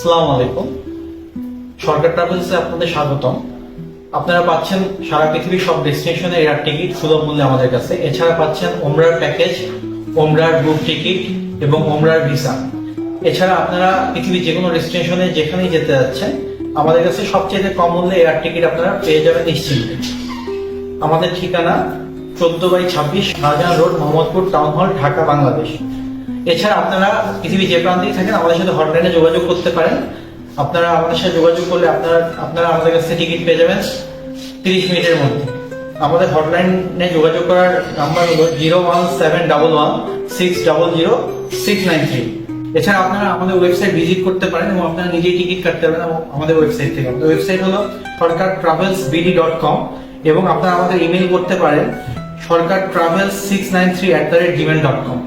আসসালামু আলাইকুম। সরকার ট্রাভেলসে আপনাদের স্বাগতম। আপনারা পাচ্ছেন সারা পৃথিবীর সব ডেস্টিনেশনে এয়ার টিকিট সুলভ মূল্যে আমাদের কাছে। এছাড়া পাচ্ছেন ওমরার প্যাকেজ, ওমরার গ্রুপ টিকিট এবং ওমরার ভিসা। এছাড়া আপনারা পৃথিবীর যে কোনো ডেস্টিনেশনে যেখানেই যেতে যাচ্ছেন আমাদের কাছে সবচেয়ে কম মূল্যে এয়ার টিকিট আপনারা পেয়ে যাবেন নিশ্চিন্তে। আমাদের ঠিকানা 14/26 Shahjahan road, Mohammadpur town hall, Dhaka, Bangladesh. এছাড়া আপনারা পৃথিবীর যে প্রান্তেই থাকেন আমাদের সাথে হটলাইনে যোগাযোগ করতে পারেন। আপনারা আমাদের সাথে যোগাযোগ করলে আপনারা আমাদের কাছে টিকিট পেয়ে যাবেন 30 মিনিটের মধ্যে। আমাদের হটলাইনে যোগাযোগ করার নাম্বার হলো 01711600693। এছাড়া আপনারা আমাদের ওয়েবসাইট ভিজিট করতে পারেন এবং আপনারা নিজেই টিকিট কাটতে পারেন আমাদের ওয়েবসাইট থেকে। আমাদের ওয়েবসাইট হলো sarkartravelsbd.com এবং আপনারা আমাদের ইমেল করতে পারেন sarkartravels693@gmail.com।